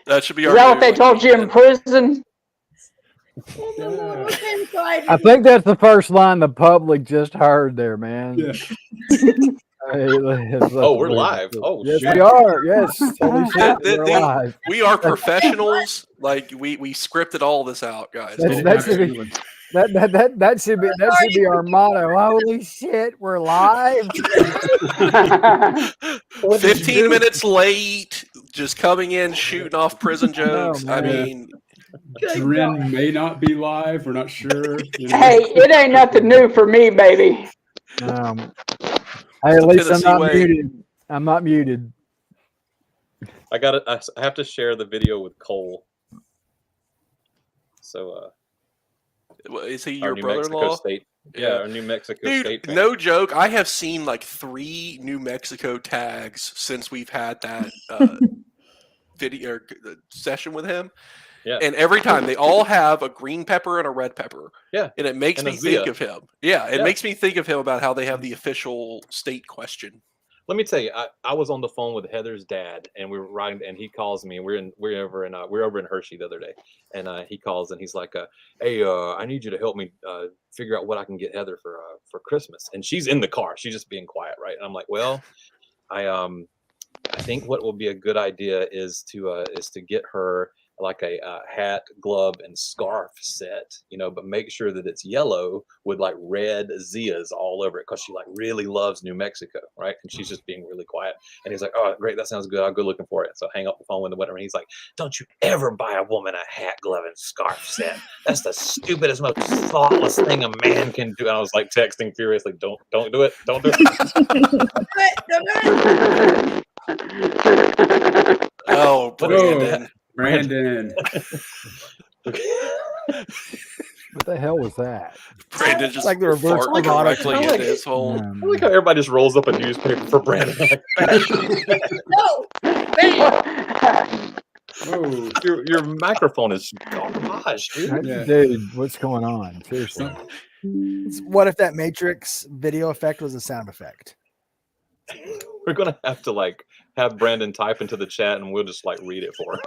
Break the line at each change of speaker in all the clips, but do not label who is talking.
That should be
Is
our.
that what they told you in prison?
I think that's the first line the public just heard there, man.
Yeah.
Oh, we're live. Oh,
yes,
shit.
we are. Yes, holy shit, we're live.
We are professionals. Like we scripted all this out, guys.
That should be our motto. Holy shit, we're live.
15 minutes late, just coming in, shooting off prison jokes.
Oh,
I
man.
mean,
Dren may not be live. We're not sure. You know.
Hey, it ain't nothing new for me, baby.
Hey, at least I'm
Tennessee
not
way.
muted. I'm not muted.
I have to share the video with Cole. So,
is he
our
your
New Mexico
brother-in-law?
State. Yeah, our New Mexico State.
Dude, no joke. I have seen like 3 New Mexico tags since we've had that video session with him.
Yeah.
And every time they all have a green pepper and a red pepper.
Yeah.
And it makes
And a
me think
Zia.
of him. Yeah, it makes me think of him about how they have the official state question.
Let me tell you, I was on the phone with Heather's dad, and we were riding, and he calls me, and we're over in Hershey the other day, and he calls and he's like, "Hey, I need you to help me figure out what I can get Heather for Christmas." And she's in the car, she's just being quiet, right? And I'm like, "Well, I think what will be a good idea is to get her like a hat, glove, and scarf set, you know, but make sure that it's yellow with like red Zias all over it, because she like really loves New Mexico, right?" And she's just being really quiet. And he's like, "Oh, great, that sounds good. I'll go looking for it." So I hang up the phone with whatever. And he's like, "Don't you ever buy a woman a hat, glove, and scarf set. That's the stupidest, most thoughtless thing a man can do." And I was like texting furiously, "Don't do it. Don't do it."
Oh, Brandon.
Brandon.
What the hell was that?
Brandon just
like the reverse
farted
bravado.
directly in his hole.
I like how everybody just rolls up a newspaper for Brandon.
No,
Oh,
your microphone is garbage, dude.
Yeah.
Dude, what's going on? Seriously.
What if that Matrix video effect was a sound effect?
We're gonna have to like have Brandon type into the chat, and we'll just like read it for him.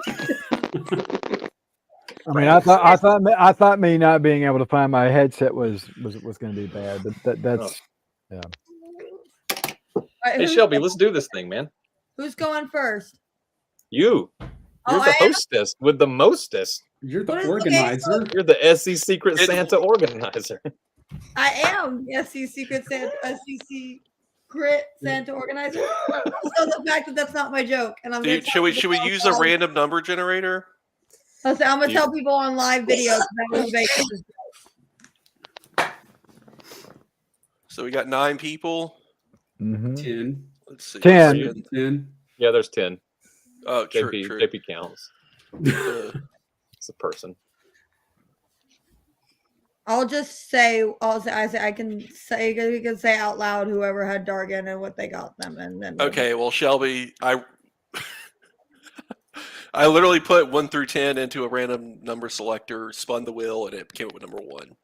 I mean, I thought me not being able to find my headset was going to be bad, but that's yeah.
Hey Shelby, let's do this thing, man.
Who's going first?
You're the hostess with the mostest.
You're the
What is
organizer.
You're the SEC-ret Santa organizer.
I am SEC-ret Santa organizer. So the fact that that's not my joke, and I'm gonna
Dude, should we use a random number generator?
I'm gonna tell people on live videos that was Vegas.
So we got 9 people.
Mm-hmm.
10.
Let's see.
10.
10.
Yeah, there's 10.
Oh, true.
JP counts. It's a person.
I'll just say, I can say out loud whoever had Dargan and what they got them, and then
Okay, well, Shelby, I literally put 1 through 10 into a random number selector, spun the wheel, and it came up with number 1.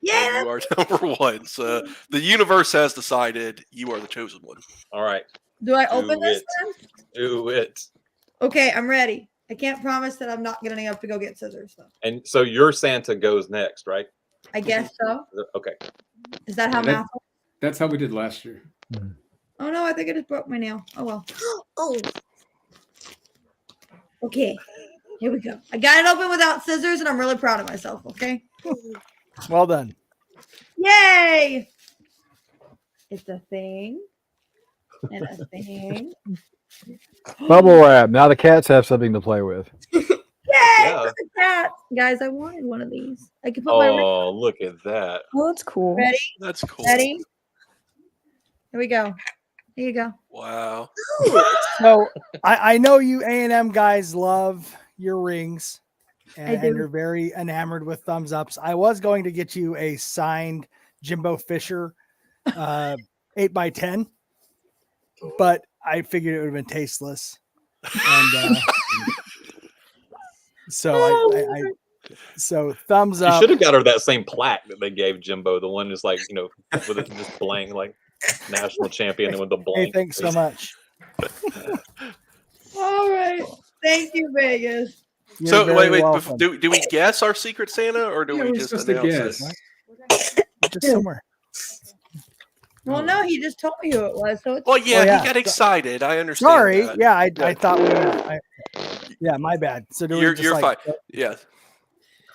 Yeah,
You are number 1. So the universe has decided you are the chosen one.
All right.
Do I open this then?
Do it.
Okay, I'm ready. I can't promise that I'm not getting up to go get scissors though.
And so your Santa goes next, right?
I guess so.
Okay.
Is that how math works?
That's how we did last year.
Oh no, I think I just broke my nail. Oh well. Oh. Okay. Here we go. I got it open without scissors and I'm really proud of myself, okay?
Well done.
Yay! It's a thing. And a thing.
Bubble wrap. Now the cats have something to play with.
Yay!
Yeah.
Look at that. Guys, I wanted one of these. I could put my
Oh, look at that.
Oh, that's cool.
ready?
That's cool.
Ready? Here we go. Here you go.
Wow.
So I know you A&M guys love your rings,
I do.
and you're very enamored with thumbs ups. I was going to get you a signed Jimbo Fisher 8x10, but I figured it would have been tasteless. And so thumbs
You
up.
should have got her that same plaque that they gave Jimbo. The one is like, with it just blank, like national champion and with the
Hey,
blank.
thanks so much.
All right. Thank you, Vegas.
You're
So
very
wait.
welcome.
Do we guess our Secret Santa or do
Yeah,
we
we're
just
supposed to
announce
guess.
it?
Just somewhere.
Well, no, he just told me who it was. So it's
Well, yeah,
yeah.
he got excited. I understand.
Sorry.
that.
Yeah, I thought yeah, my bad. So do we just
You're
like
fine. Yeah.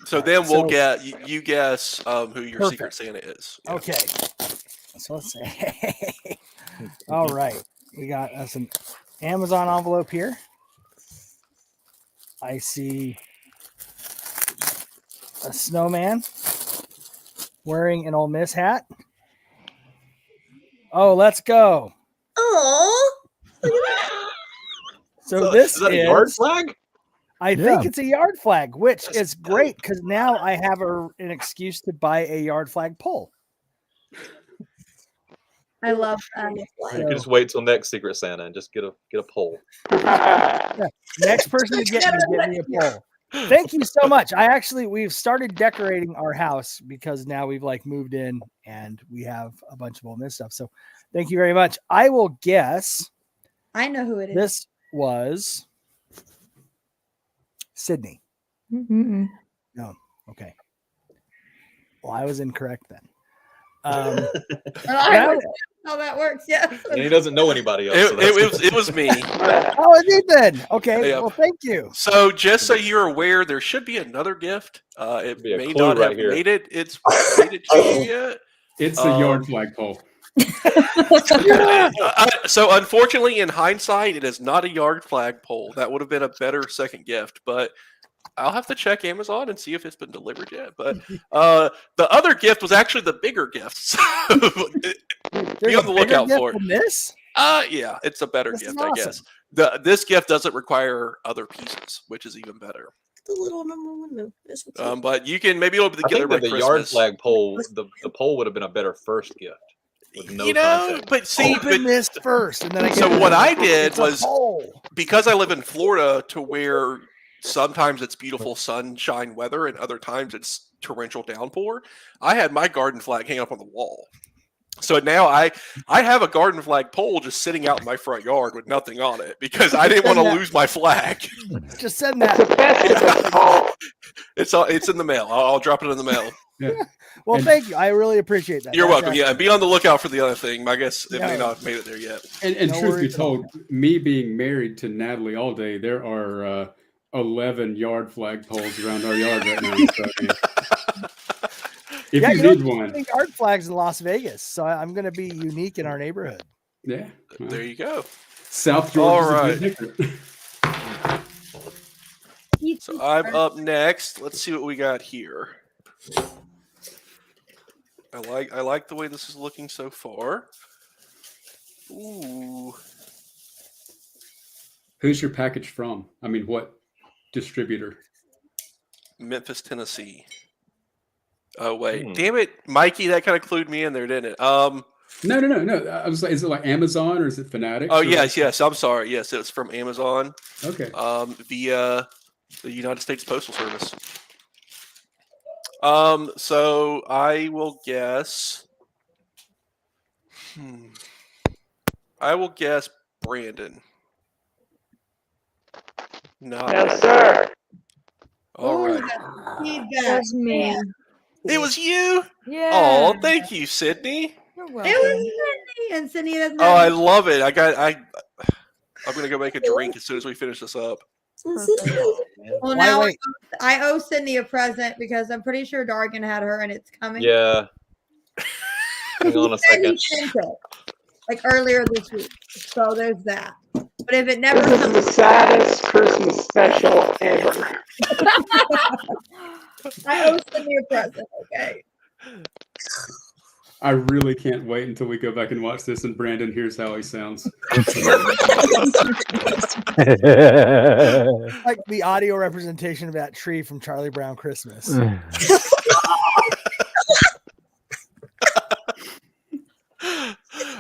So
All right,
then we'll
so-
get you guess who your Secret
Perfect.
Santa is. Yeah.
okay. So let's see. All right. We got us an Amazon envelope here. I see a snowman wearing an Ole Miss hat. Oh, let's go.
oh,
So this
is that a yard
is-
flag?
I
Yeah.
think it's a yard flag, which
That's
is
dope.
great because now I have an excuse to buy a yard flag pole.
I love that.
You can just wait till next Secret Santa and just get a poll.
Next person to get me a pole. Thank you so much. We've started decorating our house because now we've like moved in and we have a bunch of Ole Miss stuff. So thank you very much. I will guess
I know who it is.
this was Sydney.
Mm-mm.
Okay. Well, I was incorrect then.
I
That-
know how that works. Yes.
And he doesn't know anybody else. so that's-
It was me.
oh, it did then. Okay.
Yeah.
Well, thank you.
So just so you're aware, there should be another gift. It
Be a
may
clue
not
right
have
here.
made it to you yet.
It's a yard flagpole.
So unfortunately, in hindsight, it is not a yard flagpole. That would have been a better second gift, but I'll have to check Amazon and see if it's been delivered yet. But the other gift was actually the bigger gift. So
There's
on the
a bigger
lookout
gift
for it.
than this.
Yeah, it's a better
This is
gift, I
awesome.
guess. This gift doesn't require other pieces, which is even better.
The little number window. This one's
But you can maybe it'll be
I
together
think
by
that the yard
Christmas.
flag poll, the poll would have been a better first gift. With no
You know,
context.
but see,
Open this first, and then I get
So
it.
what I did
It's a
was-
pole.
because I live in Florida, to where sometimes it's beautiful sunshine weather and other times it's torrential downpour, I had my garden flag hang up on the wall. So now I have a garden flag pole just sitting out in my front yard with nothing on it because I didn't want to lose my flag.
Just send
It's a
that.
festive pole.
It's in the mail. I'll drop it in the mail.
Well,
And-
thank you. I really appreciate that.
You're
That's
welcome. Yeah, and be on the lookout for the other thing. I guess it may
No.
not have made it there yet.
And
No
truth be
worries at all.
told, me being married to Natalie all day, there are 11 yard flagpoles around our yard right now. So, yeah. If you
don't
need
see
one,
many yard flags in Las Vegas, so I'm going to be unique in our neighborhood.
yeah. well,
There you go.
South
All
Georgia's
right.
a bit different.
So I'm up next. Let's see what we got here. I like the way this is looking so far. Ooh.
Who's your package from? I mean, what distributor?
Memphis, Tennessee. Oh wait,
Hmm.
damn it, Mikey! That kind of clued me in there, didn't it?
No. I was like, is it like Amazon or is it Fanatics?
Oh
or-
yes. I'm sorry. Yes, it was from Amazon.
Okay.
Via the United States Postal Service. So I will guess. I will guess Brandon. No.
Yes, sir.
All
Ooh,
right.
that's feedback.
That's me.
It was you.
Yeah.
Oh, thank you, Sydney.
You're
It
welcome.
was Sydney, and Sydney doesn't.
Oh, I
have-
love it. I'm gonna go make a drink as soon as we finish this up.
well,
Why
now
wait?
I owe Sydney a present because I'm pretty sure Dargan had her, and it's coming.
Yeah. Hang on a
He
second.
sent it, like earlier this week. So there's that. But if it never
This is
comes,
the saddest Christmas special ever.
I owe Sydney a present. Okay.
I really can't wait until we go back and watch this and Brandon hears how he sounds.
Like the audio representation of that tree from Charlie Brown Christmas.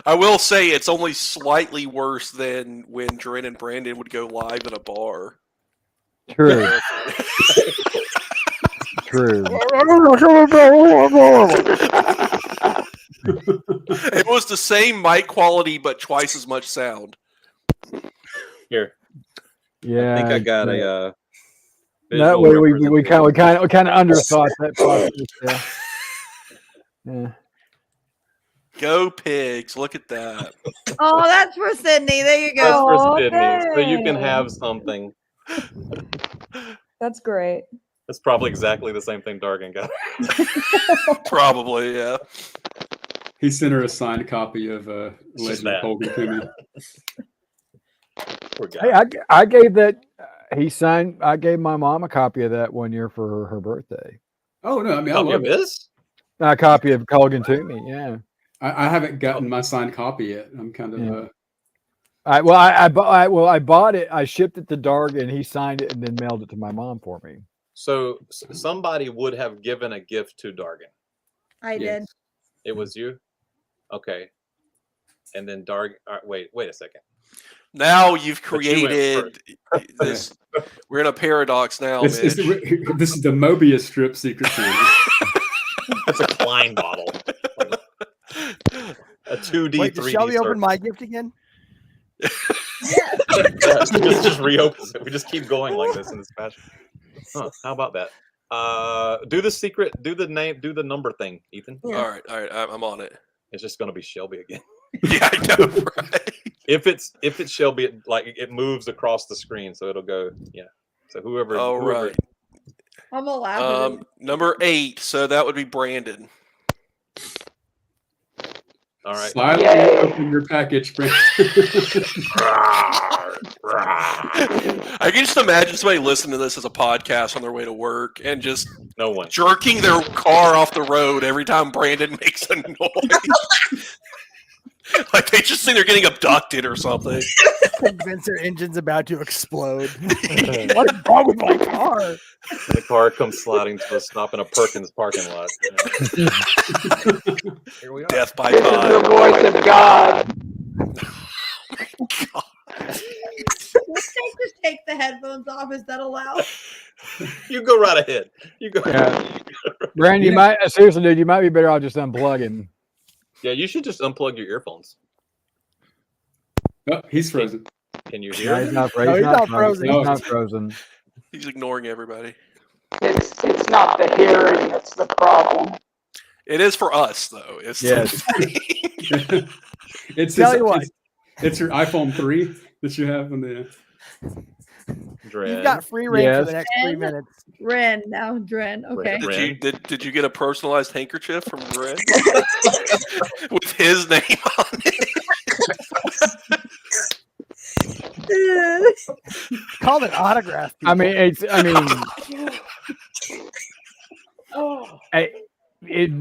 I will say it's only slightly worse than when Dren and Brandon would go live in a bar.
True. True.
It was the same mic quality, but twice as much sound.
Here,
Yeah.
I think I got a.
That
visual
way we
representation.
kind of underthought that process. Yeah.
Go Pigs! Look at that.
Oh, that's for Sydney. There you
That's
go.
for Sydney, so you can
Okay.
have something.
That's great.
That's probably exactly the same thing Dargan got.
Probably, yeah.
He sent her a signed copy of
just
Legend
that.
of Colgan to me.
Poor guy.
Hey, I gave that. He signed. I gave my mom a copy of that one year for her birthday.
Oh no, I mean I
Copy
love
of
it.
his?
A copy of Colgan to me. Yeah.
I haven't gotten my signed copy yet. I'm kind of
Yeah. I bought it. I shipped it to Dargan. He signed it and then mailed it to my mom for me.
So somebody would have given a gift to Dargan.
I did.
yes.
It was you? Okay. And then Dargan. Wait a second.
Now you've
But you went
created this. We're in a paradox now,
This is
Mitch.
the Mobius strip Secret Santa.
It's a Klein bottle. A 2D,
Wait,
3D.
did Shelby open
circle.
my gift again?
Yeah, just reopens it. We just keep going like this in this fashion. Huh, how about that? Do the secret, do the name, do the number thing, Ethan.
All right, I'm on it.
It's just gonna be Shelby again.
Yeah, I know, right?
If it's Shelby, it moves across the screen, so it'll go. Yeah. So whoever.
All
whoever
right.
I'm gonna laugh at it.
Number 8. So that would be Brandon.
All right.
Slyly
Yay.
open your package, Brandon.
I can just imagine somebody listening to this as a podcast on their way to work and just
No one.
jerking their car off the road every time Brandon makes a noise. Like they just think they're getting abducted or something.
Convince their engine's about to explode. What's wrong with my car?
The car comes sliding to a stop in a Perkins parking lot. Here we are.
Death by
This is the
time.
voice of God.
Let's just take the headphones off. Is that allowed?
You go right ahead. You go.
Yeah. Brandon, you might seriously, dude. You might be better off just unplugging.
Yeah, you should just unplug your earphones.
Oh, he's frozen.
Can you
No,
hear?
he's
it?
not,
No,
he's not frozen.
No.
He's not frozen.
He's ignoring everybody.
It's not the hearing that's the problem.
It is for us, though. It's
Yes.
It's
Tell
his-
you what.
It's your iPhone 3 that you have on the.
You've got free reign for the
Yes.
next 3 minutes.
Ren now, Dren. Okay.
Did you get a personalized handkerchief from Red with his name on it?
Called an autograph.
I mean,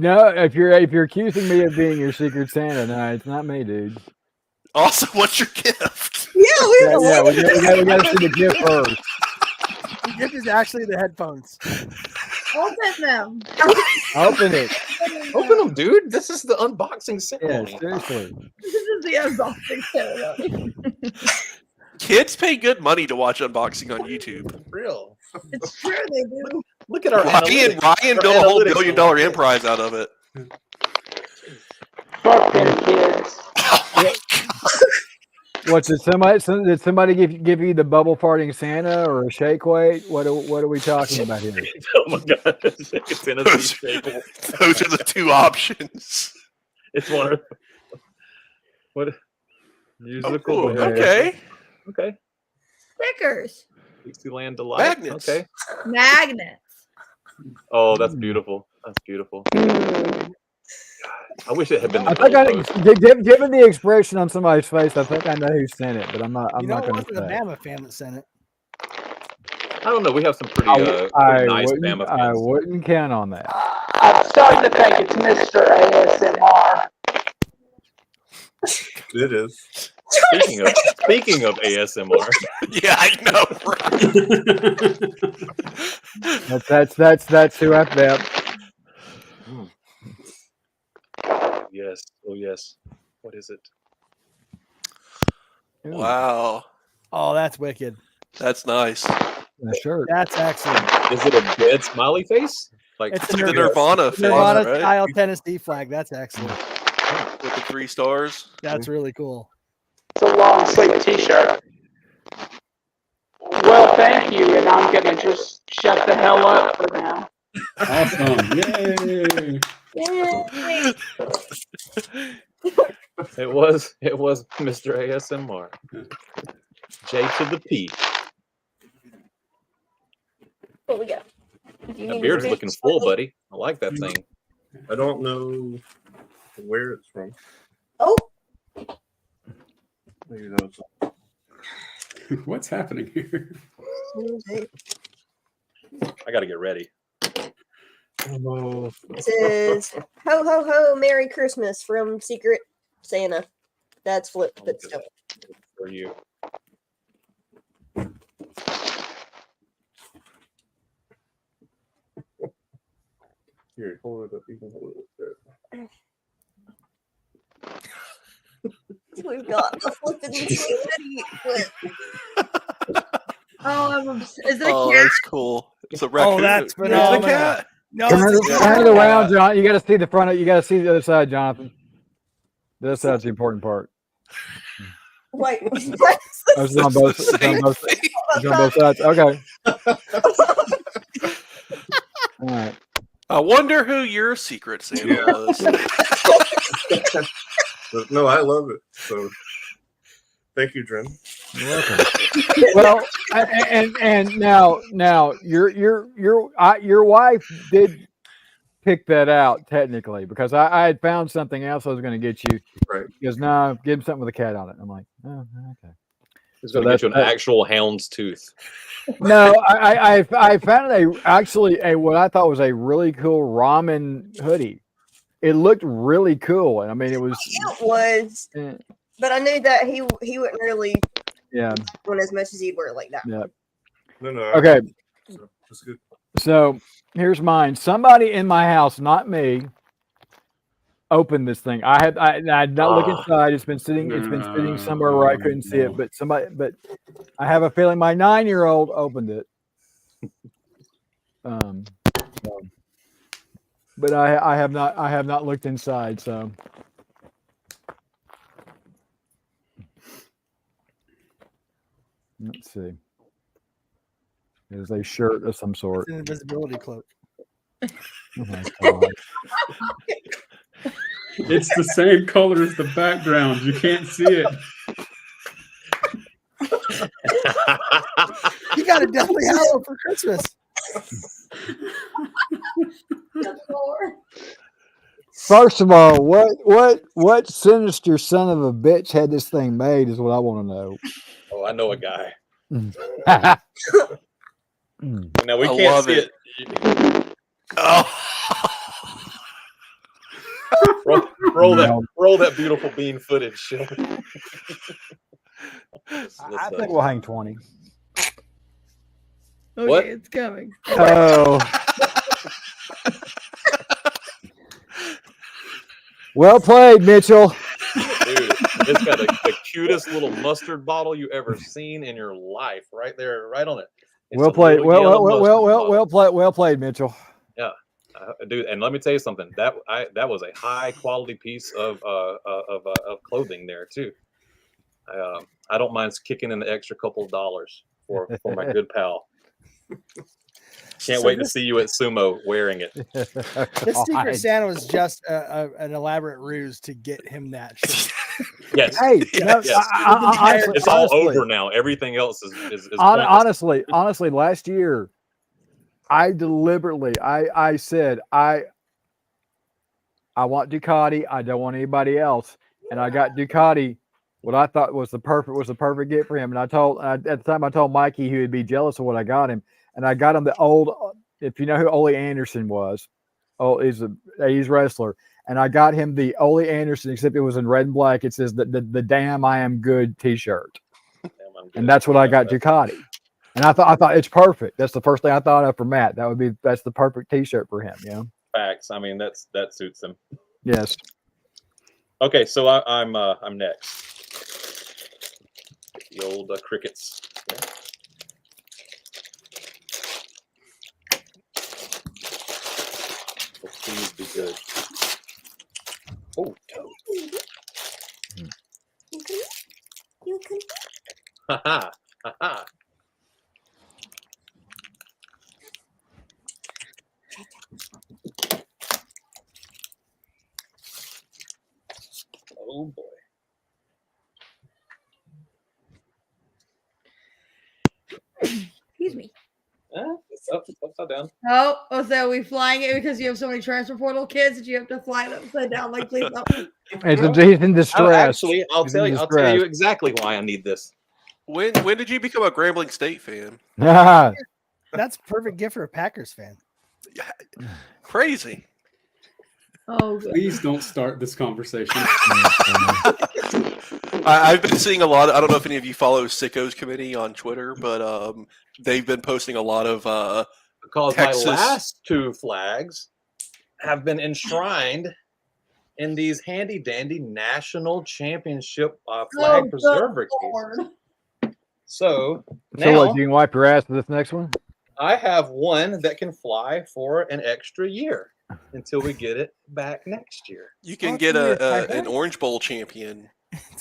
no. If you're accusing me of being your Secret Santa, no, it's not me, dude.
Also, what's your gift?
Yeah,
Yeah, we got to see the gift first.
the gift is actually the headphones.
open them.
Open it.
Open them, dude. This is the unboxing
Yeah,
ceremony.
seriously.
This is the unboxing ceremony.
Kids pay good money to watch unboxing on YouTube.
Real.
It's true, they do.
Look at our analytics.
Ryan
Our
built a whole
analytics
$1 billion
are-
enterprise out of it.
Fuck them kids.
What did somebody give you the bubble farting Santa or a shake weight? What are we talking about here?
Oh my god. It's in a
Those-
shape.
Those are the two options.
It's one of what musical.
Oh, okay.
Okay.
Stickers.
Dixieland Delight.
Magnets.
Okay.
Magnets.
Oh, that's beautiful. That's beautiful. I wish it had been.
I
the
think
goalpost.
given the expression on somebody's face, I think I know who sent it, but I'm not
You
going
know, it
to
wasn't a
say.
Bama fan that sent it.
I don't know. We have some pretty,
I
pretty nice
wouldn't,
Bama
I
fans.
wouldn't count on that.
I'm starting to think it's Mr. ASMR.
It is. Speaking of ASMR,
Yeah, I know. Right?
That's who I felt.
yes. Oh yes. What is it?
Wow,
Oh, that's wicked.
that's nice.
A shirt.
That's excellent.
Is it a dead smiley face? Like
It's
It's like
a
the Nirvana face,
Nirvana
right?
style Tennessee flag. That's excellent.
With the 3 stars.
That's really cool.
It's a long sleeve t-shirt. thank you, and I'm gonna just shut the hell up for now.
Awesome. Yay.
Yay.
It was Mr. ASMR. J to the P.
What we got? Do you
That
need
beard's
me to
looking
finish?
full, buddy. I like that thing.
I don't know where it's from.
Oh,
Maybe that was
What's happening here?
I got to get ready.
oh,
it says "Ho ho ho, Merry Christmas" from Secret Santa. That's flipped, but still.
For you.
here, hold it up. You can hold it up there.
We've got a flippin' Santa flip.
Oh, I'm is it a
Oh,
cat?
that's cool. It's a raccoon.
that's
It's a
phenomenal.
cat.
No,
Turn
it's
it,
a
turn it
cat.
around, John. You got to see the front. You got to see the other side, Jonathan. The other side's the important part.
Wait,
Oh, it's on both. It's on both, it's on both sides. Okay. All right.
I wonder who your secret Santa was.
But no, I love it. So thank you, Dren.
You're welcome. Well, and now your wife did pick that out technically because I had found something else I was going to get you.
Right.
Because no, give him something with a cat on it. I'm like, oh, okay.
It's
So
going to get you an
that's-
actual hound's tooth.
No, I found a what I thought was a really cool ramen hoodie. It looked really cool, and I mean it was.
it was,
eh,
but I knew that he wouldn't really
Yeah.
want as much as he'd wear it like that.
Yeah.
No, no.
Okay.
So, that's good.
So here's mine. Somebody in my house, not me, opened this thing. I had not looked inside. It's been sitting somewhere where I couldn't see it. But I have a feeling my 9-year-old opened it. So, but I have not looked inside. So let's see. It is a shirt of some sort.
It's an invisibility cloak.
Oh my God.
It's the same color as the background. You can't see it.
You got a Deathly Hallow for Christmas.
First of all, what sinister son of a bitch had this thing made is what I want to know.
Oh, I know a guy.
Mm.
Now we
I
can't
love
see
it.
it.
Oh.
Roll
No.
that beautiful bean footage, Shelby.
I think we'll hang 20.
Okay,
What?
it's coming.
Oh. Well played, Mitchell.
Dude, it's got the cutest little mustard bottle you ever seen in your life, right there, right on it. It's
Well
a
played.
little yellow mustard bottle.
Well played, Mitchell.
Dude, and let me tell you something. That was a high quality piece of clothing there too. I don't mind kicking in the extra couple of dollars for my good pal. Can't wait to see you at Sumo wearing it.
This Secret Santa was just an elaborate ruse to get him that shirt.
Yes.
Hey, no,
Yes.
honestly,
It's all over now. Everything else is pointless.
honestly, last year, I deliberately, I said, I want Ducati. I don't want anybody else, and I got Ducati. What I thought was the perfect gift for him. And at the time I told Mikey he would be jealous of what I got him, and I got him the old. If you know who Ole Anderson was, he's a 80s wrestler. And I got him the Ole Anderson, except it was in red and black. It says the "Damn I Am Good" T-shirt, and that's what I got Ducati. And I thought it's perfect. That's the first thing I thought of for Matt. That's the perfect T-shirt for him. You know.
Facts. I mean, that suits him.
Yes.
Okay, so I'm next. Get the old crickets. Yeah. So please be good. Oh,
You can.
haha, haha.
Excuse me.
Upside down.
Oh, so are we flying it because you have so many transfer portal kids that you have to fly it upside down? Like, please help me.
He's in distress.
Actually, I'll
He's
tell
in
you. I'll tell you
distress.
exactly why I need this.
When did you become a Grambling State fan?
That's a perfect gift for a Packers fan.
Crazy.
Oh, good.
Please don't start this conversation.
I've been seeing a lot of, I don't know if any of you follow Sickos Committee on Twitter, but they've been posting a lot of
Because
Texas.
my last two flags have been enshrined in these handy dandy national championship flag
good
preserver
Lord.
cases. So
So
now
what? You can wipe your ass with this next one?
I have one that can fly for an extra year until we get it back next year.
You can
Oh,
get
it's gonna be
an
a
Orange Bowl champion.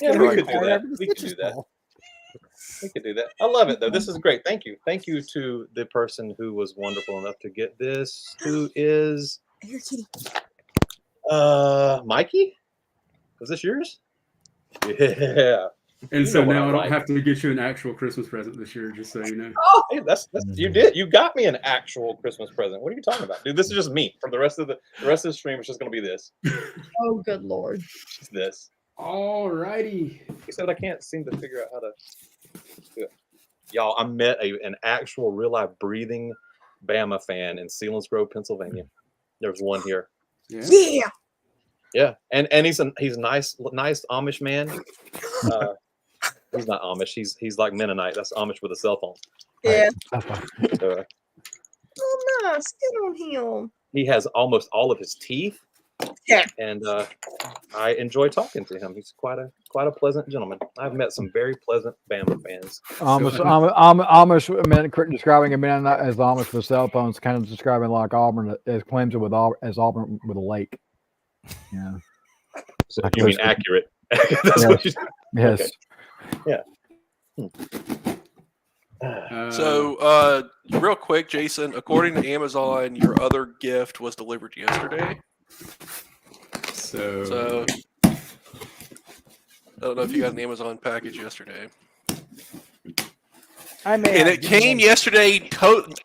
Yeah,
gonna
we
be
could do
required
that.
after the
We could
Citrus
do that.
Bowl.
We could do that. I love it though. This is great. Thank you. Thank you to the person who was wonderful enough to get this. Who is
Here, kitty.
Mikey? Was this yours? Yeah.
And
You
so
know what
now
I
I don't
like.
have to get you an actual Christmas present this year, just so you know.
Hey, that's you did. You got me an actual Christmas present. What are you talking about, dude? This is just me. For the rest of the stream, it's just gonna be this.
Oh, good Lord.
Just this.
All righty.
Except I can't seem to figure out how to do it. Y'all, I met an actual real life breathing Bama fan in Selinsgrove, Pennsylvania. There's one here.
Yeah.
Yeah.
Yeah, and he's nice Amish man. He's not Amish. He's like Mennonite. That's Amish with a cell phone.
Yeah.
So,
Oh, nice. Good on him.
he has almost all of his teeth.
Yeah.
And I enjoy talking to him. He's quite a pleasant gentleman. I've met some very pleasant Bama fans.
Amish men describing a man not as Amish with cell phones, kind of describing like Auburn as Clemson with Auburn with a lake. Yeah.
So
Like
you mean
those-
accurate? That's
Yes.
what you,
Yes.
Okay. Yeah.
So, real quick, Jason, according to Amazon, your other gift was delivered yesterday. So, I don't know if you got an Amazon package yesterday.
I may
And
have
it
given
came
one-
yesterday.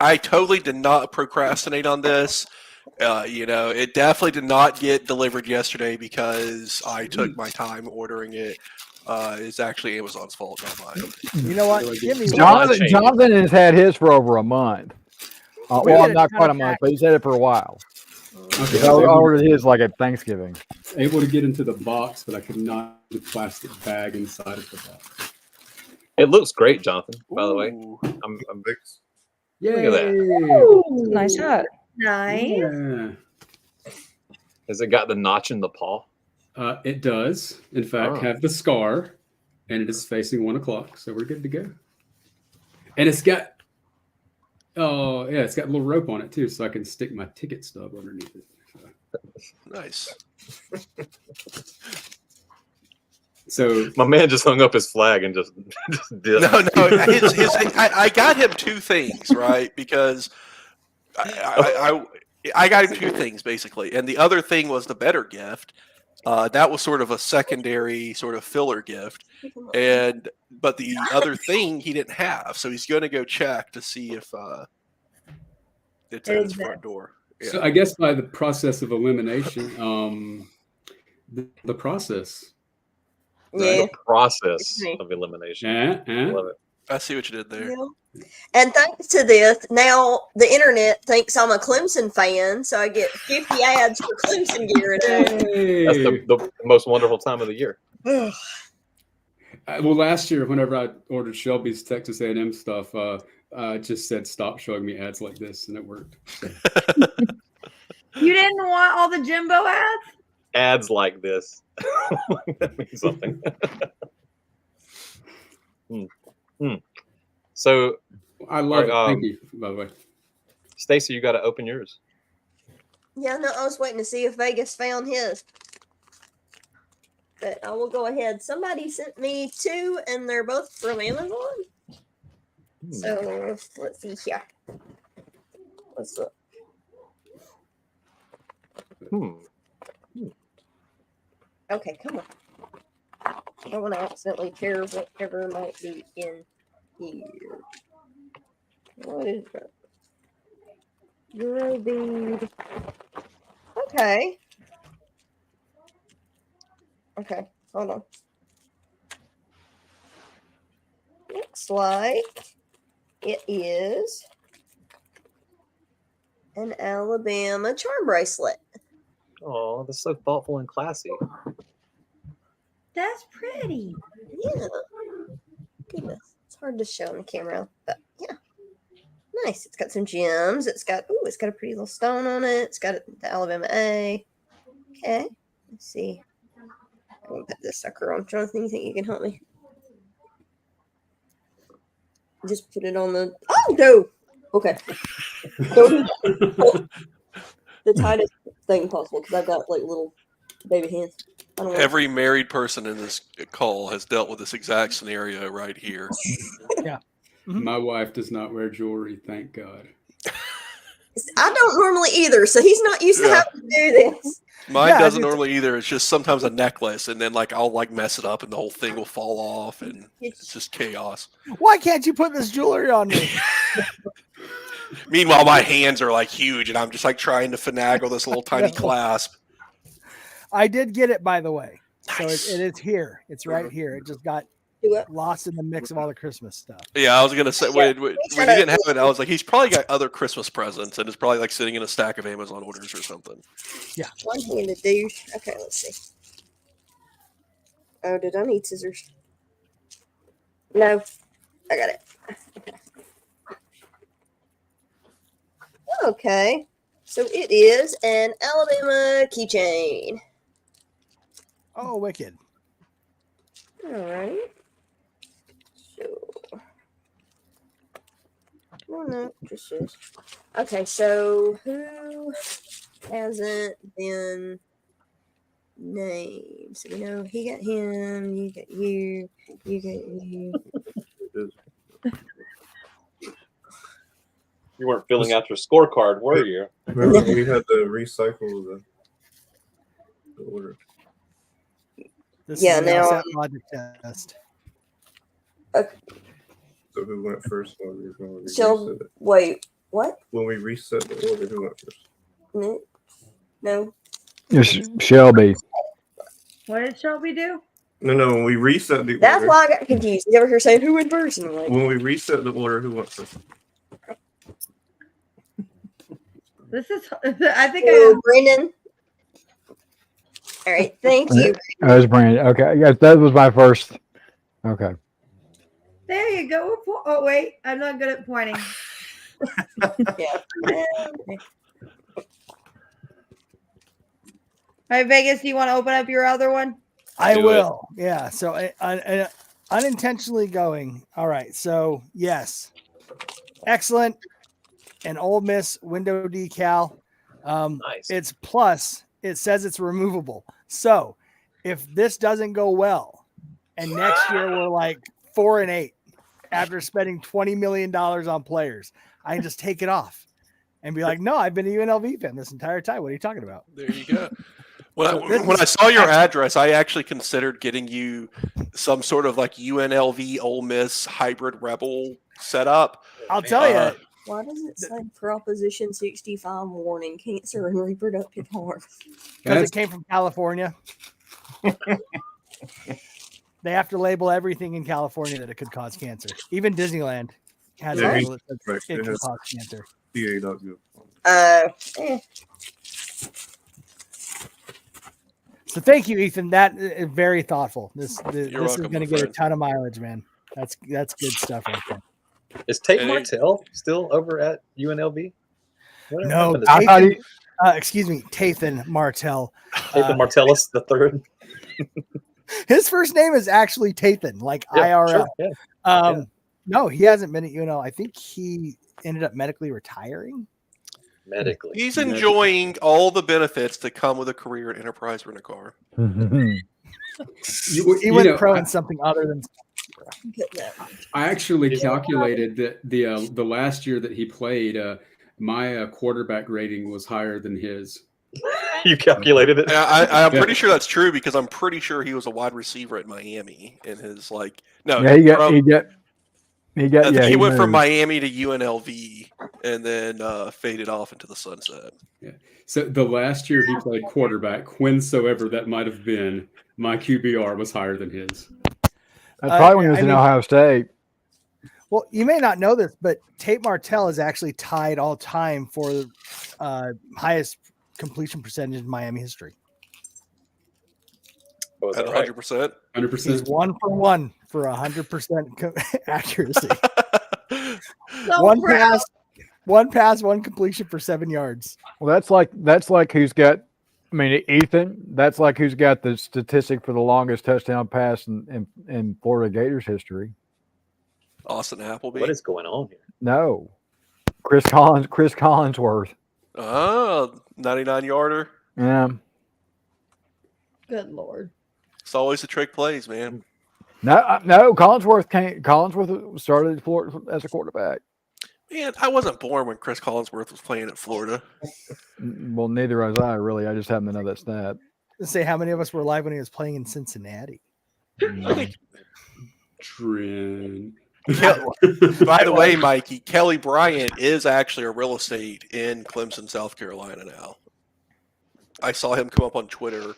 I totally did not procrastinate on this. It definitely did not get delivered yesterday because I took my time ordering it. It's actually Amazon's fault, not mine.
You know what? Give me one.
Jonathan has had his for over a month.
We
Well,
get a
not
ton
quite a
of
month, but he's had it for a while.
Okay,
I ordered his like at Thanksgiving.
able to get into the box, but I could not get the plastic bag inside of the box.
It looks great, Jonathan. By the way,
Ooh.
I'm
Thanks.
Yay!
at that.
Nice hat. Nice.
Yeah.
Has it got the notch in the paw?
It does, in fact,
Oh.
have the scar, and it is facing 1 o'clock, so we're good to go. And it's got, it's got a little rope on it too, so I can stick my ticket stub underneath it.
Nice.
So
My man just hung up his flag and just did.
No. I got him two things, right? Because I got him two things basically, and the other thing was the better gift. That was sort of a secondary, sort of filler gift, but the other thing he didn't have, so he's going to go check to see if it's at his front door. Yeah.
So I guess by the process of elimination, the process.
Yeah.
The process of elimination. Love it.
I see what you did there.
Yeah. And thanks to this, now the internet thinks I'm a Clemson fan, so I get 50 ads for Clemson gear now.
That's the most wonderful time of the year.
Well, last year, whenever I ordered Shelby's Texas A&M stuff, I just said stop showing me ads like this, and it worked. So.
You didn't want all the Jimbo ads?
Ads like this. That means something. So
I love it.
Alright,
Thank you, by the way.
Stacy, you got to open yours.
Yeah, no, I was waiting to see if Vegas found his. But I will go ahead. Somebody sent me two, and they're both from Amazon. So let's see here. Let's look. Okay, come on. I don't want to accidentally tear whatever might be in here. What is that? Eurobead. Okay. Okay, hold on. Looks like it is an Alabama charm bracelet.
Oh, that's so thoughtful and classy.
That's pretty.
Yeah. Goodness. It's hard to show on the camera, but yeah. Nice. It's got some gems. It's got a pretty little stone on it. It's got the Alabama A. Okay. Let's see. I'm gonna put this sucker on. Jonathan, you think you can help me? Just put it on the. Oh no. Okay. The tightest thing possible because I've got like little baby hands. I don't want.
Every married person in this call has dealt with this exact scenario right here.
My wife does not wear jewelry, thank God.
I don't normally either, so he's not used to
Yeah.
having to do this.
Mine
Yeah,
doesn't
it's-
normally either. It's just sometimes a necklace, and then like I'll like mess it up, and the whole thing will fall off, and it's just chaos.
Why can't you put this jewelry on me?
Meanwhile, my hands are like huge, and I'm just like trying to finagle this little tiny clasp.
I did get it, by the way. So
Nice.
it is here. It's right here. It just got
Do it.
lost in the mix of all the Christmas stuff.
Yeah, I was gonna say when you
shut
didn't
up.
have it, I was like, he's probably got other Christmas presents, and it's probably like sitting in a stack of Amazon orders or something.
One-handed douche. Okay, let's see. Oh, did I need scissors? No, I got it. Okay, so it is an Alabama keychain.
Oh, wicked.
All right. So, well, no, just this. Okay, so who hasn't been named? So we know he got him, you got you, you got you.
You weren't filling out your scorecard, were you?
Remember when we had to recycle the order?
This
Yeah,
is an
now-
LSAT logic test.
So who went first when we reset
So
it?
wait, what?
When we reset the order, who went first?
No, no.
It's Shelby.
What did Shelby do?
No, when we reset the
That's
order.
why I got confused. He's over here saying who went first, and I'm like,
When we reset the order, who went first?
This is. I think
oh, Brendan. All right, thank you.
That was Brandon. Okay, yes, that was my first. Okay.
There you go. Oh wait, I'm not good at pointing.
Yeah.
All right, Vegas. Do you want to open up your other one?
I
Do it.
will. Yeah. So unintentionally going. All right. So yes, excellent. An Ole Miss window decal.
Nice.
It's plus. It says it's removable. So if this doesn't go well, and next year we're like 4-8 after spending $20 million on players, I can just take it off and be like, no, I've been a UNLV fan this entire time. What are you talking about?
There you go. When,
So
I,
this
when
is
I saw your address, I actually considered getting you some sort of like UNLV Ole Miss hybrid rebel setup.
I'll tell you.
Why does it say Proposition 65 warning, cancer and reproductive harm?
Because it came from California. They have to label everything in California that it could cause cancer. Even Disneyland has
Yeah,
a label that says
correct.
it
It
can
has-
cause cancer.
CA.gov.
Eh.
So thank you, Ethan. That is very thoughtful. This is
welcome,
going to
my
get a
friend.
ton of mileage, man. That's good stuff right there.
Is Tate
And it-
Martell still over at UNLV? What
No,
happened to
I thought he,
excuse me, Tathan Martell.
Tate Martellus the third?
His first name is actually Tathan, like
Yeah,
IRL.
sure, yeah.
No, he hasn't been at UNL. I think he ended up medically retiring.
Medically.
He's enjoying all the benefits that come with a career in enterprise rent a car.
He went pro in something other than.
Put that.
I actually calculated that the last year that he played, my quarterback rating was higher than his.
You calculated it?
I'm pretty sure that's true because I'm pretty sure he was a wide receiver at Miami in his like no.
yeah,
from-
He got
I think he went from
moved.
Miami to UNLV and then faded off into the sunset.
So the last year he played quarterback, whensoever that might have been, my QBR was higher than his.
That's probably when he was in
mean,
Ohio State.
Well, you may not know this, but Tate Martell is actually tied all time for the highest completion percentage in Miami history.
Oh, is
At
that right?
100%.
100%.
He's 1 for 1 for 100% accuracy.
So proud.
One pass, one completion for 7 yards.
Well, that's like who's got. I mean, Ethan. That's like who's got the statistic for the longest touchdown pass in Florida Gators history.
Austin Appleby.
What is going on here?
No, Chris Collinsworth.
Oh, 99-yarder.
Yeah.
Good Lord.
It's always the trick plays, man.
No. Collinsworth started at Florida as a quarterback.
Man, I wasn't born when Chris Collinsworth was playing at Florida.
Well, neither was I, really. I just happen to know that stat.
Let's say how many of us were alive when he was playing in Cincinnati.
Trend.
By the way, Mikey, Kelly Bryant is actually a real estate in Clemson, South Carolina now. I saw him come up on Twitter.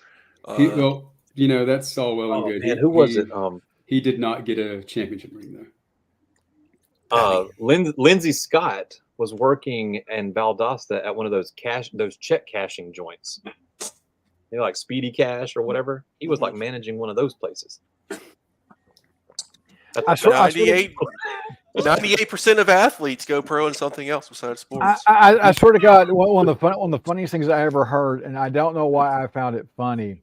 Well, that's all well and good.
Man, who was it?
He did not get a championship ring though.
Lindsey Scott was working in Valdosta at one of those check cashing joints. Like Speedy Cash or whatever. He was like managing one of those places.
98% of athletes go pro in something else besides sports.
I swear to God, one of the funniest things I ever heard, and I don't know why I found it funny,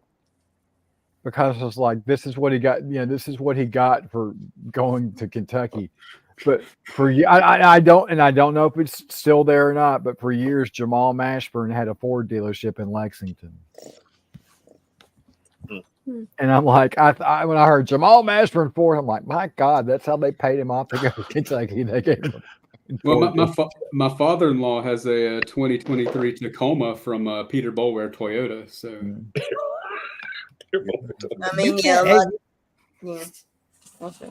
because it's like this is what he got. This is what he got for going to Kentucky. But for I don't know if it's still there or not. But for years, Jamal Mashburn had a Ford dealership in Lexington. And I'm like, when I heard Jamal Mashburn Ford, I'm like, my God, that's how they paid him off to go to Kentucky. They gave him.
Well, my father-in-law has a 2023 Tacoma from Peter Boulware Toyota. So,
I mean, yeah.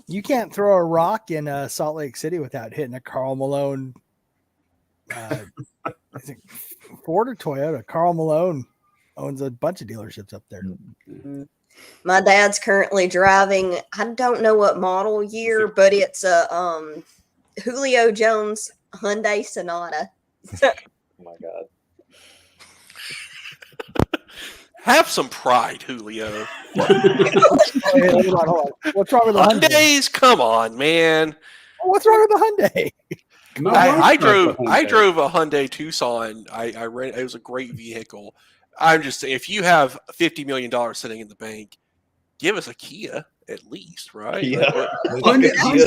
You can't throw a rock in Salt Lake City without hitting a Karl Malone. I think Ford or Toyota. Karl Malone owns a bunch of dealerships up there.
My dad's currently driving. I don't know what model year, but it's a Julio Jones Hyundai Sonata.
Oh my God.
Have some pride, Julio.
Hold on. What's wrong with the Hyundai?
Hyundais, come on, man.
What's wrong with the Hyundai?
I drove a Hyundai Tucson. I rented. It was a great vehicle. I'm just saying, if you have $50 million sitting in the bank, give us a Kia at least, right?
Yeah.
Hyundai
is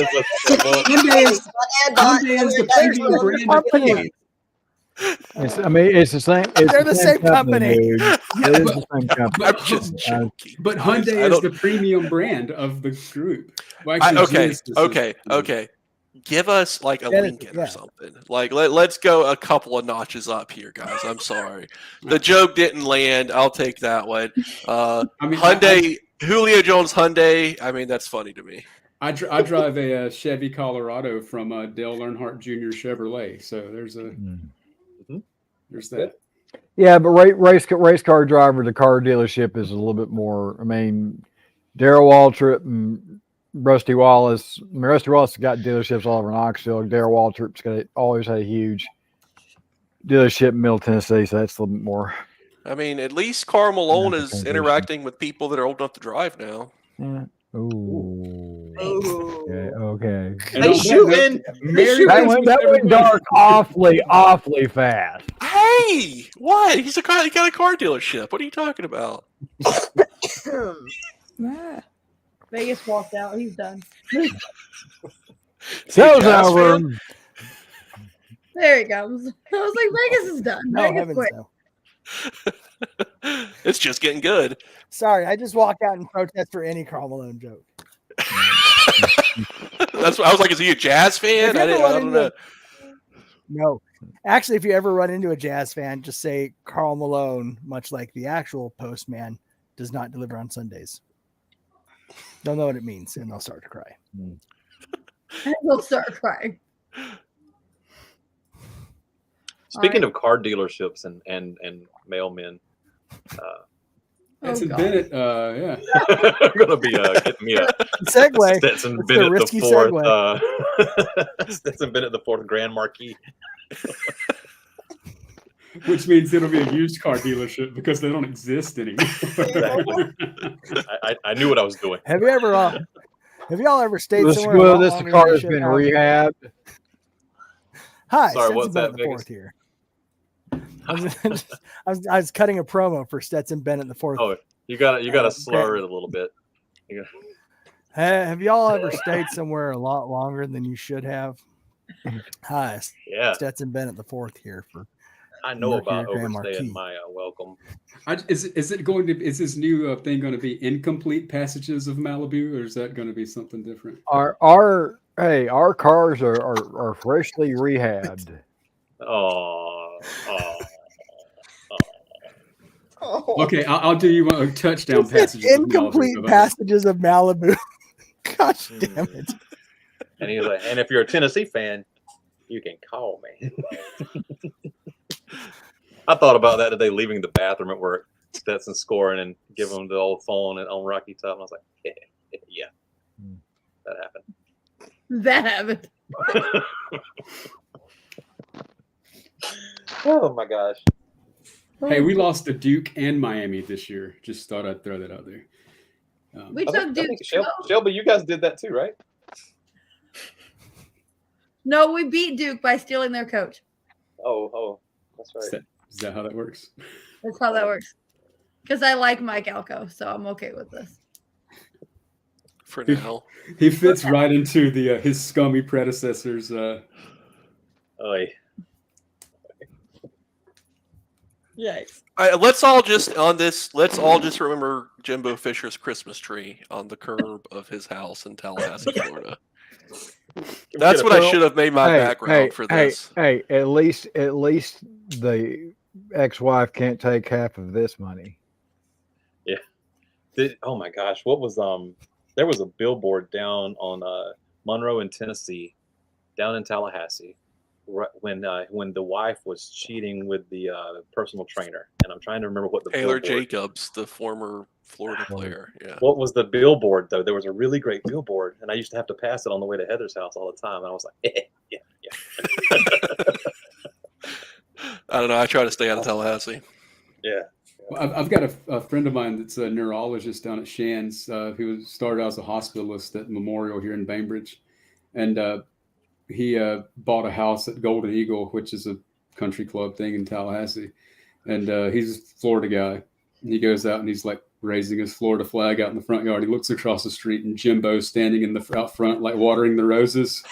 the premium brand of Kia.
It's the same.
They're the same company.
Dude. It is the same company.
I'm just joking.
But Hyundai is the premium brand of the group. Well, actually,
Okay. Give us like a Lincoln or something. Like let's go a couple of notches up here, guys. I'm sorry, the joke didn't land. I'll take that one. Hyundai, Julio Jones Hyundai. I mean, that's funny to me.
I drive a Chevy Colorado from Dale Earnhardt Jr. Chevrolet. So there's that.
Yeah, but race car driver to car dealership is a little bit more. I mean, Darrell Waltrip and Rusty Wallace. I mean, Rusty Wallace has got dealerships all over Knoxville. Darrell Waltrip's always had a huge dealership in Middle Tennessee, so that's a little bit more.
I mean, at least Karl Malone is interacting with people that are old enough to drive now.
Yeah. Ooh. Okay.
They shooting.
That went dark awfully fast.
Hey, what? He got a car dealership. What are you talking about?
Vegas walked out. He's done.
Sales over.
There he comes. I was like, Vegas is done.
No,
Vegas
heavens
quit.
no.
It's just getting good.
Sorry, I just walked out and protest for any Karl Malone joke.
That's what I was like. Is he a Jazz fan? I don't know.
No, actually, if you ever run into a Jazz fan, just say Karl Malone, much like the actual postman, does not deliver on Sundays. They'll know what it means, and they'll start to cry.
I will start crying.
Speaking
right.
of car dealerships and mailmen,
Stetson
God.
Bennett, yeah.
I'm gonna be getting me a
Segue.
Stetson
It's the
Bennett the
risky
fourth.
segue.
Stetson Bennett the fourth Grand Marquis.
Which means it'll be a used car dealership because they don't exist anymore.
Exactly. I knew what I was doing.
Have y'all ever stayed
This
somewhere a lot
this
longer
car
than you
has
should
been
have?
rehabbed.
Hi,
Sorry,
Stetson
what's
Bennett
that,
the fourth here. I was cutting a promo for Stetson Bennett the fourth.
Oh, you gotta slur it a little bit.
Have y'all ever stayed somewhere a lot longer than you should have? Hi,
Yeah,
Stetson Bennett the fourth here for.
I know
Mercury
about
Grand
overstaying
Marquis.
my welcome.
Is this new thing going to be incomplete passages of Malibu, or is that going to be something different?
Our cars are freshly rehabbed.
Oh.
Oh.
Okay, I'll do you a touchdown
He said
passages of Malibu.
incomplete
How about
passages of Malibu. Gosh damn it.
And he's like, and if you're a Tennessee fan, you can call me. I thought about that today, leaving the bathroom at work, Stetson scoring and giving him the old phone and on Rocky Top. And I was like, yeah, that happened.
That happened.
Oh my gosh.
Hey, we lost to Duke and Miami this year. Just thought I'd throw that out there.
We
I
took
think
Duke.
Shelby, you guys did that too, right?
No, we beat Duke by stealing their coach.
Oh, that's right.
Is that how that works?
That's how that works. Because I like Mike Alco, so I'm okay with this.
For now.
He fits right into the his scummy predecessors.
Oy.
Yikes.
Let's all just remember Jimbo Fisher's Christmas tree on the curb of his house in Tallahassee, Florida. That's what I should have made my background for this.
Hey, at least the ex-wife can't take half of this money.
Yeah. Oh my gosh, what was there was a billboard down on Monroe in Tennessee, down in Tallahassee, right when the wife was cheating with the personal trainer, and I'm trying to remember what the
Taylor
billboard.
Jacobs, the former Florida player. Yeah.
What was the billboard though? There was a really great billboard, and I used to have to pass it on the way to Heather's house all the time. And I was like, yeah.
I don't know. I try to stay out of Tallahassee.
Yeah.
Well, I've got a friend of mine that's a neurologist down at Shands who started out as a hospitalist at Memorial here in Bainbridge. And he bought a house at Golden Eagle, which is a country club thing in Tallahassee. And he's a Florida guy. And he goes out and he's like raising his Florida flag out in the front yard. He looks across the street and Jimbo's standing in the out front, like watering the roses.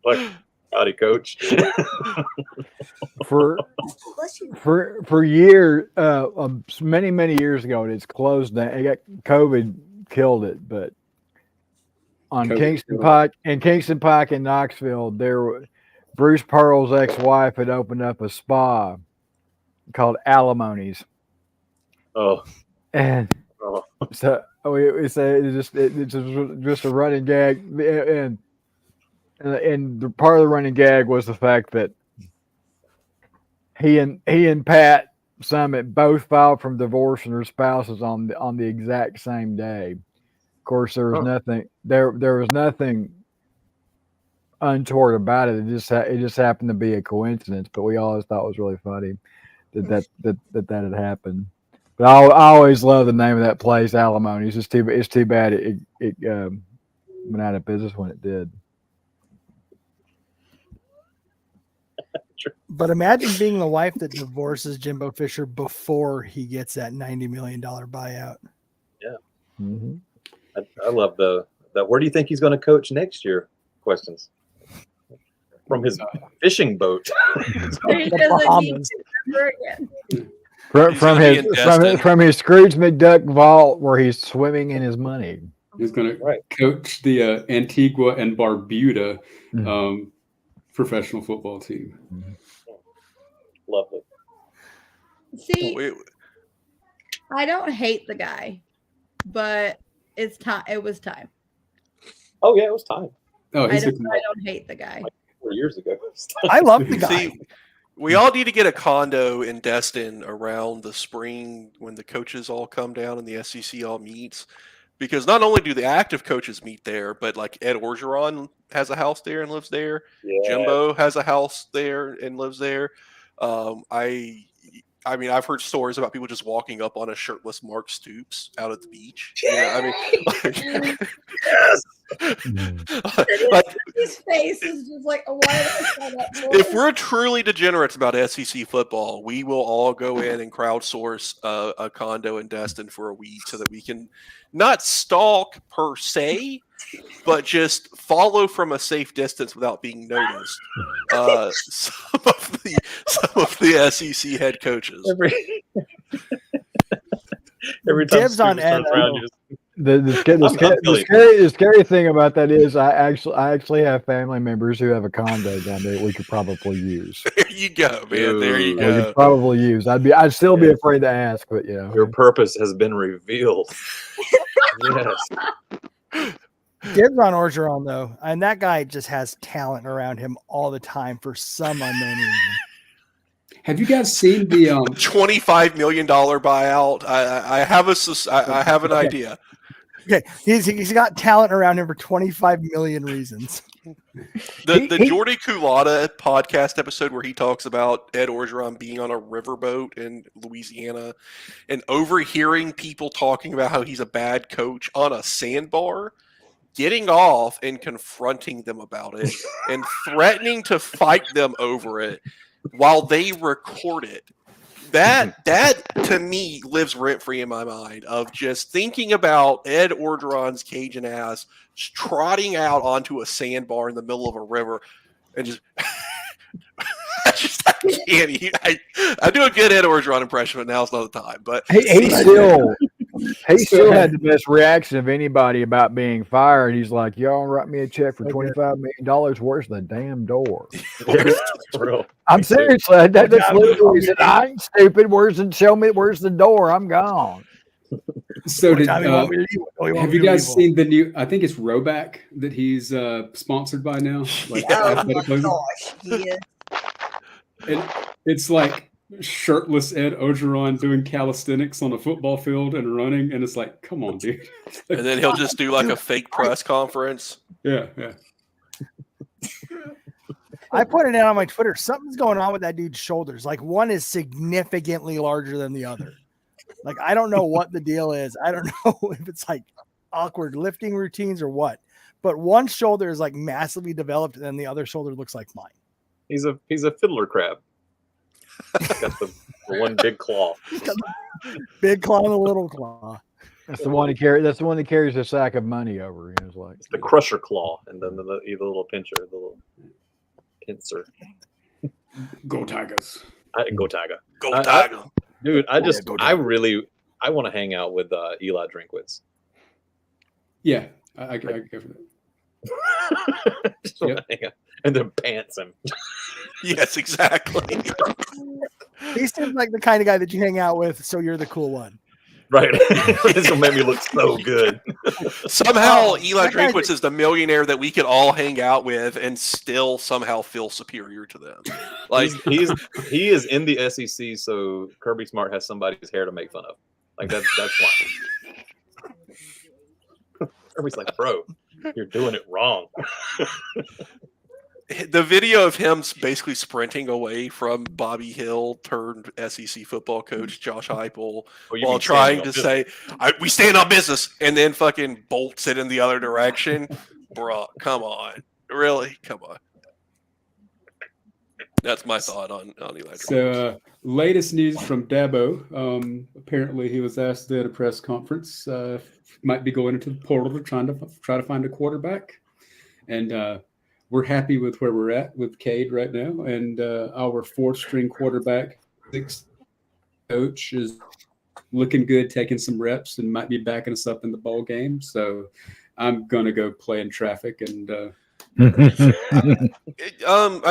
Like, howdy, coach.
For years, many years ago, it's closed down. It got COVID killed it, but on Kingston Pike in Knoxville, Bruce Pearl's ex-wife had opened up a spa called Alimony's.
Oh,
and so it's just a running gag, and the part of the running gag was the fact that he and Pat Summit both filed for divorce and their spouses on the exact same day. Of course, there was nothing there was nothing untoward about it. It just happened to be a coincidence, but we always thought it was really funny that had happened. But I always love the name of that place, Alimony. It's too bad it went out of business when it did.
But imagine being the wife that divorces Jimbo Fisher before he gets that $90 million buyout.
Yeah.
Mm-hmm.
I love the where do you think he's going to coach next year? Questions from his fishing boat.
He doesn't need to ever again.
From his Scrooge McDuck vault where he's swimming in his money.
He's going to coach the Antigua and Barbuda professional football team.
Lovely.
See, I don't hate the guy, but it's time. It was time.
Oh yeah, it was time.
Oh,
I
he's
don't,
looking
I don't hate the guy.
4 years ago.
I love the guy.
See, we all need to get a condo in Destin around the spring when the coaches all come down and the SEC all meets. Because not only do the active coaches meet there, but like Ed Orgeron has a house there and lives there.
Yeah.
Jimbo has a house there and lives there. I mean, I've heard stories about people just walking up on a shirtless Mark Stoops out at the beach. You know, I mean, like,
His face is just like, why did I say that for?
if we're truly degenerates about SEC football, we will all go in and crowdsource a condo in Destin for a week so that we can not stalk per se, but just follow from a safe distance without being noticed. Some of the SEC head coaches.
Every time
Dibs on
Stoops turns
Ed,
around,
though.
you just
The scary thing about that is I actually have family members who have a condo down there we could probably use.
There you go, man. There you
We
go.
could probably use. I'd still be afraid to ask, but you know.
your purpose has been revealed. Yes.
Dibs on Orgeron though, and that guy just has talent around him all the time for some unknown reason.
Have you guys seen the
$25 million buyout. I have an idea.
Okay, he's got talent around him for 25 million reasons.
The Jordy Culotta podcast episode where he talks about Ed Orgeron being on a riverboat in Louisiana and overhearing people talking about how he's a bad coach on a sandbar, getting off and confronting them about it and threatening to fight them over it while they record it. That to me lives rent free in my mind of just thinking about Ed Orgeron's Cajun ass trotting out onto a sandbar in the middle of a river and just I can't. I do a good Ed Orgeron impression, but now's not the time. But
He still had the best reaction of anybody about being fired. He's like, "Y'all write me a check for $25 million. Where's the damn door?" I'm serious. That's literally he said, "I ain't stupid. Show me where's the door? I'm gone."
So have you guys seen the new? I think it's Roback that he's sponsored by now. Like,
Oh my gosh, yeah.
and it's like shirtless Ed Orgeron doing calisthenics on a football field and running, and it's like, come on, dude.
And then he'll just do like a fake press conference.
Yeah.
I pointed out on my Twitter, something's going on with that dude's shoulders. Like one is significantly larger than the other. Like, I don't know what the deal is. I don't know if it's like awkward lifting routines or what, but one shoulder is like massively developed and then the other shoulder looks like mine.
He's a fiddler crab. Got the one big claw.
Big claw and a little claw.
That's the one he carries. That's the one that carries a sack of money over. He was like
It's the crusher claw, and then the little pincher, the little pincer.
Go Tigers.
Go Tiger.
Go Tiger.
Dude, I want to hang out with Eli Drinkwitz.
Yeah, I go for that.
Just wanna hang out and then pants him.
Yes, exactly.
He seems like the kind of guy that you hang out with, so you're the cool one.
Right. This will make me look so good.
Somehow Eli Drinkwitz is the millionaire that we could all hang out with and still somehow feel superior to them. Like
he is in the SEC, so Kirby Smart has somebody's hair to make fun of. Like that's why. Kirby's like, bro, you're doing it wrong.
the video of him basically sprinting away from Bobby Hill turned SEC football coach Josh Heupel while trying to say, we stand on business, and then fucking bolts it in the other direction. Bruh, come on. Really? Come on. That's my thought on Eli.
So, latest news from Dabo. Apparently, he was asked at a press conference, might be going into the portal to try to find a quarterback. And we're happy with where we're at with Cade right now. And our fourth-string quarterback, sixth coach, is looking good, taking some reps, and might be backing us up in the bowl game. So I'm going to go play in traffic and
I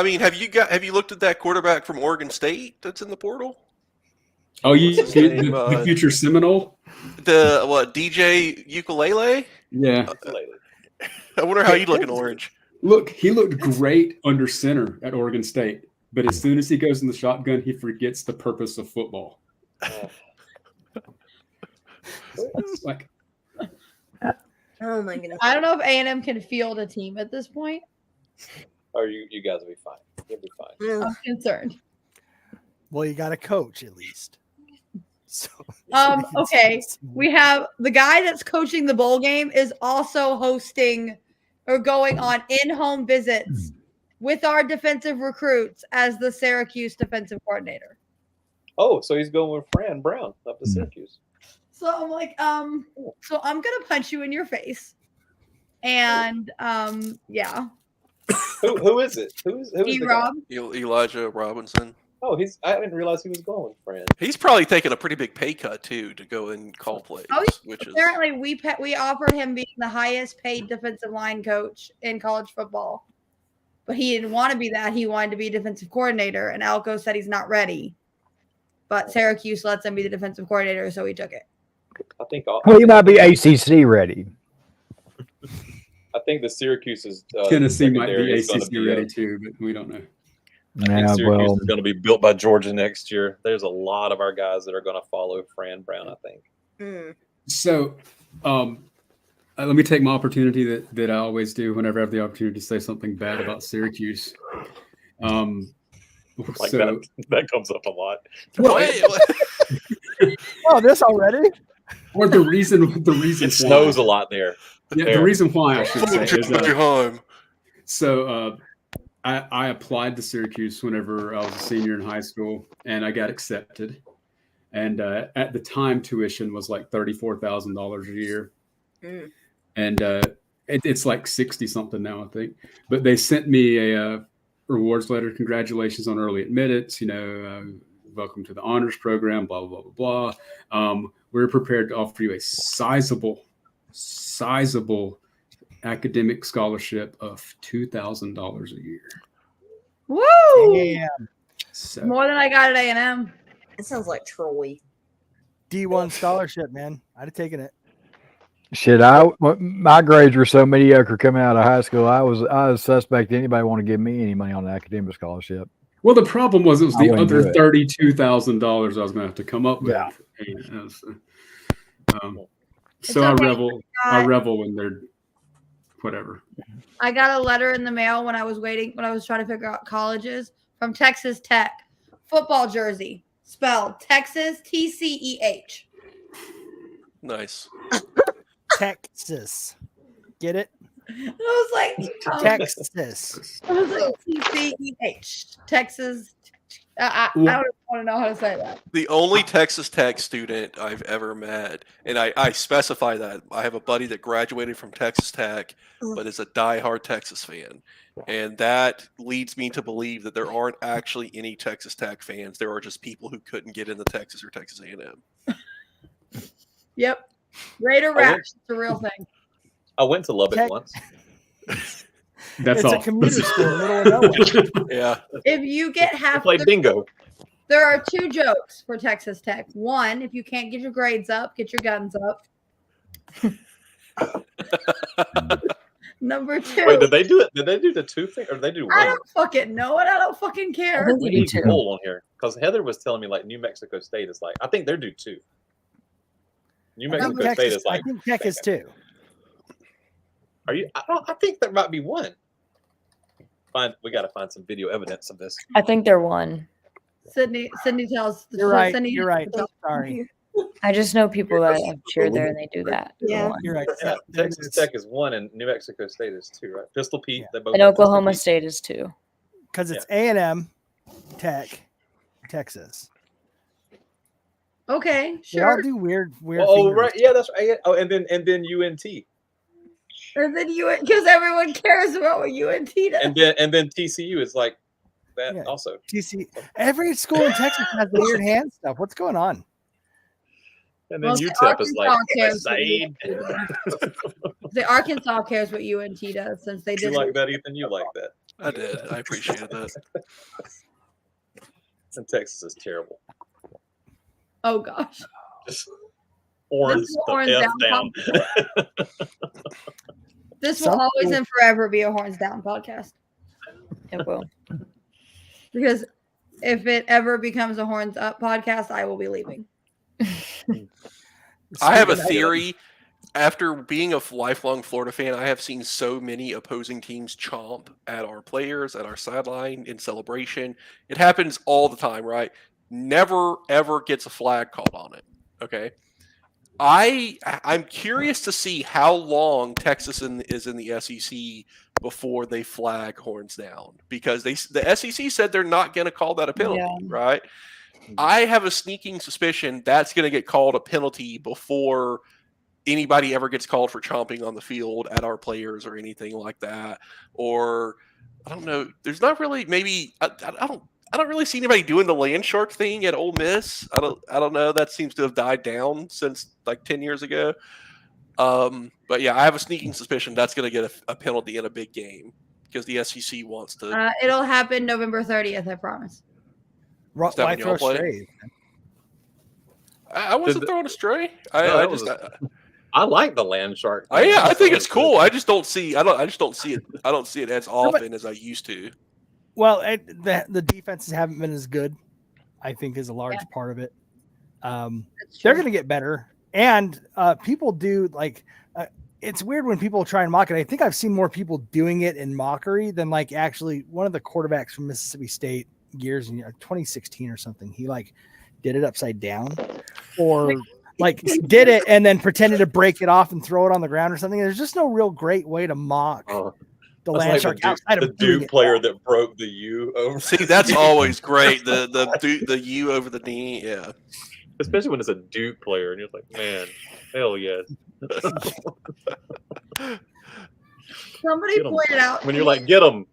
mean, have you looked at that quarterback from Oregon State that's in the portal?
Oh, the future Seminole?
DJ Ukulele?
Yeah.
I wonder how he'd look in orange.
Look, he looked great under center at Oregon State, but as soon as he goes in the shotgun, he forgets the purpose of football. It's like,
Oh my goodness.
I don't know if A&M can field a team at this point.
Or you guys will be fine. You'll be fine.
Ugh.
I'm concerned.
Well, you got a coach at least. So,
Okay. We have the guy that's coaching the bowl game is also hosting or going on in-home visits with our defensive recruits as the Syracuse defensive coordinator.
Oh, so he's going with Fran Brown up to Syracuse.
So I'm like, so I'm gonna punch you in your face. And yeah.
Who is it? Who's the guy?
E-Rob.
Elijah Robinson.
Oh, I didn't realize he was going with Fran.
He's probably taking a pretty big pay cut too to go and call plays,
Oh,
which is
apparently we offered him being the highest paid defensive line coach in college football. But he didn't want to be that. He wanted to be defensive coordinator. And Elko said he's not ready. But Syracuse lets him be the defensive coordinator, so he took it.
I think
Well, you might be ACC ready.
the Syracuse is
Tennessee might be
secondary is gonna
ACC
be,
ready too, but we don't know.
I think
Yeah,
Syracuse
well,
is going to be built by Georgia next year. There's a lot of our guys that are going to follow Fran Brown, I think.
Mm.
So, let me take my opportunity that I always do whenever I have the opportunity to say something bad about Syracuse.
Like
So,
that comes up a lot.
Oh, this already?
or the reason
It
why.
snows a lot there.
Yeah, the reason why I should say is
home.
so I applied to Syracuse whenever I was a senior in high school, and I got accepted. And at the time, tuition was like $34,000 a year, and it's like 60 something now, I think. But they sent me a rewards letter, congratulations on early admittance. Welcome to the honors program. Blah blah blah blah. We're prepared to offer you a sizable academic scholarship of $2,000 a year.
Woo!
Yeah.
So,
More than I got at A&M.
It sounds like Troy.
D1 scholarship, man. I'd have taken it.
shit, my grades were so mediocre coming out of high school. I was suspect anybody want to give me any money on an academic scholarship.
well, the problem was it was
I
the
wouldn't
other
do it.
$32,000 I was going to have to come up with.
Yeah.
So
okay.
I revel in their whatever.
I got a letter in the mail when I was trying to figure out colleges from Texas Tech. Football jersey, spelled Texas, TCEH.
Nice.
Texas. Get it?
I was like,
Texas.
I was like TCEH. Texas. I don't want to know how to say that.
The only Texas Tech student I've ever met, and I specify that I have a buddy that graduated from Texas Tech, but is a diehard Texas fan, and that leads me to believe that there aren't actually any Texas Tech fans. There are just people who couldn't get into Texas or Texas A&M.
Yep. Raider Raps. It's a real thing.
I went to Lubbock
Tech-
once.
That's
It's
all.
a commuter school in the middle of nowhere.
Yeah.
If you get
I
half
played bingo.
there are two jokes for Texas Tech. One, if you can't get your grades up, get your guns up. Number two,
Wait, did they do it? Did they do the two thing, or did they do
I
one?
don't fucking know it. I don't fucking care.
We need Cole on here because Heather was telling me like New Mexico State is like I think they're due two. New
I think
Mexico State
Texas-
is like.
I think Tech is too.
Are you? I think there might be one. We got to find some video evidence of this.
I think they're one.
Sydney tells.
You're right.
Sydney,
You're right. Sorry.
I just know people that have cheered there and they do that. They're
Yeah.
one.
You're right.
Yeah, Texas Tech is one, and New Mexico State is two, right? Pistol Pete.
Yeah.
They both
And
have Pistol
Oklahoma
Pete.
State is two.
Because it's A&M, Tech, Texas.
Okay,
They all
sure.
do weird.
Oh,
fingers.
right. Yeah, that's right. Yeah. Oh, and then UNT,
And then because everyone cares about what UNT does.
and then TCU is like that
Yeah.
also.
TC. Every school in Texas has the weird hand stuff. What's going on?
And then
Well,
UTEP is like
Arkansas cares what
Said.
UNT does. The Arkansas cares what UNT does since they
You
did.
like that, Ethan? You like that?
I did. I appreciated that.
And Texas is terrible.
Oh gosh.
Just orange
This is
the
orange
F
down,
down.
This will
Some
always
people-
and forever be a Horns Down podcast.
It will.
Because if it ever becomes a Horns Up podcast, I will be leaving.
I have a
Speaking of-
theory. After being a lifelong Florida fan, I have seen so many opposing teams chomp at our players, at our sideline in celebration. It happens all the time, right? Never, ever gets a flag called on it. Okay. I'm curious to see how long Texas is in the SEC before they flag Horns Down, because the SEC said they're not going to call that a penalty,
Yeah.
right? I have a sneaking suspicion that's going to get called a penalty before anybody ever gets called for chomping on the field at our players or anything like that. Or I don't know. There's not really maybe I don't really see anybody doing the land shark thing at Ole Miss. I don't know. That seems to have died down since like 10 years ago. But yeah, I have a sneaking suspicion that's going to get a penalty in a big game because the SEC wants to.
It'll happen November 30th, I promise.
Is that
Why
when y'all
throw
play?
strays?
I wasn't throwing a stray.
I like the land shark.
Yeah, I think it's cool. I just don't see. I just don't see it. I don't see it as often as I used to.
Well, the defenses haven't been as good, I think, is a large part of it. They're going to get better, and people do like. It's weird when people try and mock it. I think I've seen more people doing it in mockery than like actually. One of the quarterbacks from Mississippi State years in 2016 or something, he like did it upside down, or like did it and then pretended to break it off and throw it on the ground or something. There's just no real great way to mock the land shark outside
the
of doing
Duke
it
player
wrong.
that broke the U over.
See, that's always great. The U over the knee, yeah.
Especially when it's a Duke player, and you're like, man, hell yes.
Somebody
Get 'em.
pointed out
When you're like, get them.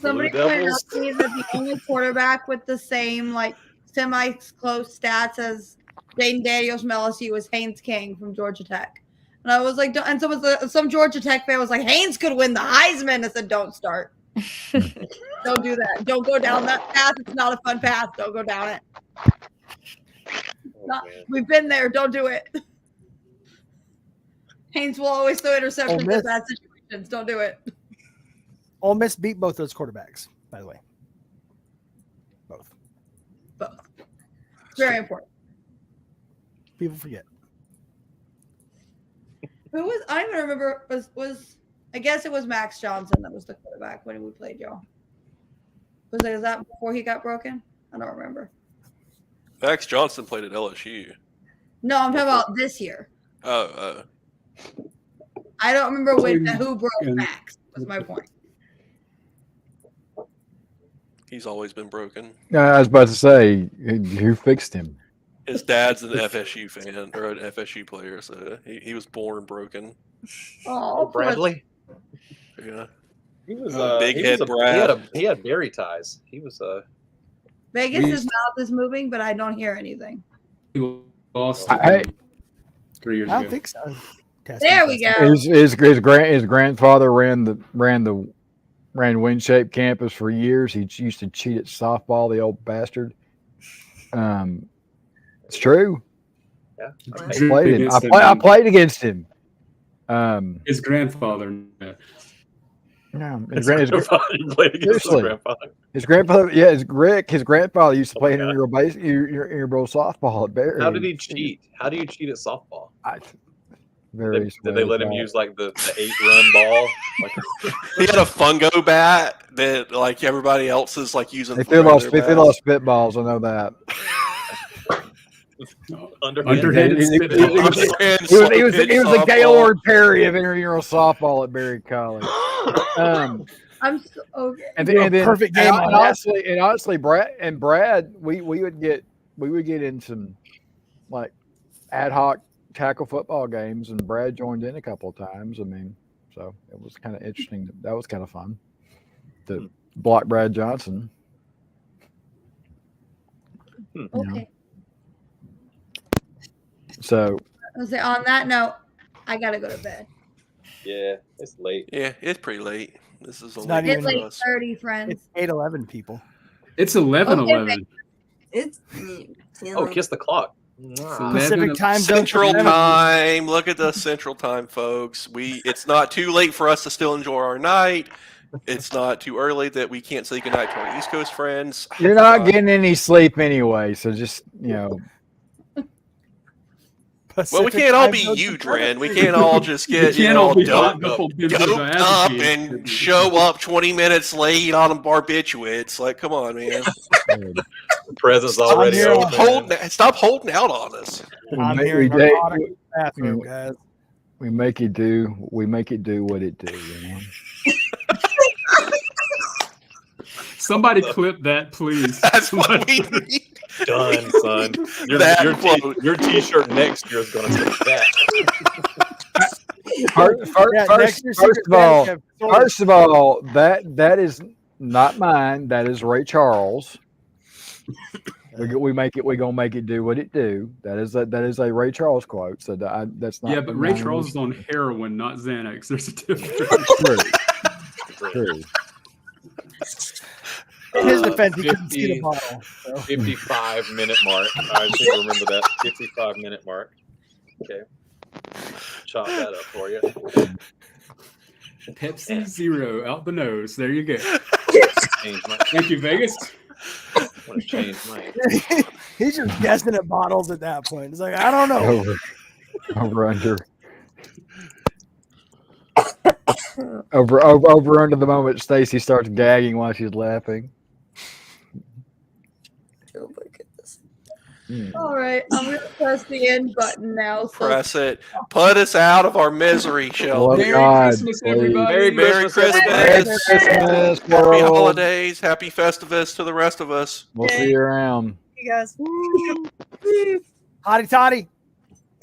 somebody
Blue
pointed
Devils.
out to me that the only quarterback with the same like semi-close stats as Dayton Daniels from LSU was Haynes King from Georgia Tech. And I was like, and some Georgia Tech fan was like, Haynes could win the Heisman. I said, don't start. Don't do that. Don't go down that path. It's not a fun path. Don't go down it. We've been there. Don't do it. Haynes will always throw interceptions in bad situations. Don't do it.
Ole Miss beat both those quarterbacks, by the way. Both.
Very important.
People forget.
Who was? I don't even remember. Was I guess it was Max Johnson that was the quarterback when we played y'all. Was that before he got broken? I don't remember.
Max Johnson played at LSU.
No, I'm talking about this year.
Oh.
I don't remember who broke Max. Was my point.
He's always been broken.
I was about to say, who fixed him?
His dad's an FSU fan or an FSU player, so he was born broken.
Oh,
Bradley.
Yeah.
He was
big
he
head
was
Brad.
He had berry ties. He was
Vegas' mouth is moving, but I don't hear anything.
He lost 3 years
I don't
ago.
think so.
There we go.
His grandfather ran Wind-Shaped campus for years. He used to cheat at softball, the old bastard. It's true.
Yeah.
I played against him.
His grandfather.
No,
his grandfather.
His grandfather, yeah, his grandfather used to play intramural softball at Barry.
How did he cheat? How do you cheat at softball?
Did
they let him use like the 8-run ball?
He had a fungo bat that like everybody else is like using.
They lost spitballs. I know that.
Underhanded spitball.
He was a Gaylord Perry of intramural softball at Berry College.
I'm so, okay.
And then
perfect game.
Honestly, Brad, we would get in some like ad hoc tackle football games, and Brad joined in a couple of times. I mean, so it was kind of interesting. That was kind of fun to block Brad Johnson.
Okay.
So
I'll say on that note, I gotta go to bed.
Yeah, it's late.
Yeah, it's pretty late. This is
not
It's
even
8:30, friends.
It's 8:11 people.
It's 11:11.
It's
Oh, kiss the clock.
Pacific time zone.
Central
for them.
time. Look at the Central time, folks. It's not too late for us to still enjoy our night. It's not too early that we can't say goodnight to our East Coast friends.
You're not getting any sleep anyway, so just
Well, we can't all be you, Dren. We can't all just get doped up and show up 20 minutes late on a barbiturates. Like, come on, man.
Presents already open.
Stop holding out on us.
I'm hearing narcotic bathroom, guys.
We make it do what it do, you know.
Somebody clip that, please.
That's what we need.
Done, son. Your T-shirt next year is going to say that.
First of all, that is not mine. That is Ray Charles. We're gonna make it do what it do. That is a Ray Charles quote. So that's not.
Yeah, but Ray Charles is on heroin, not Xanax. There's a difference.
True.
In his defense, he couldn't see the bottle. So.
55-minute mark. I should remember that 55-minute mark. Okay, chop that up for you.
Pepsi Zero out the nose. There you go. Thank you, Vegas.
I want to change mine.
He's just guessing at bottles at that point. It's like, I don't know.
Over under the moment Stacy starts gagging while she's laughing.
Oh my goodness.
All right, I'm gonna press the end button now. So
Press it. Put us out of our misery, Shelby.
Merry Christmas, everybody.
Merry Christmas. Happy holidays. Happy Festivus to the rest of us.
We'll see you around.
You guys.
Hotty toddy.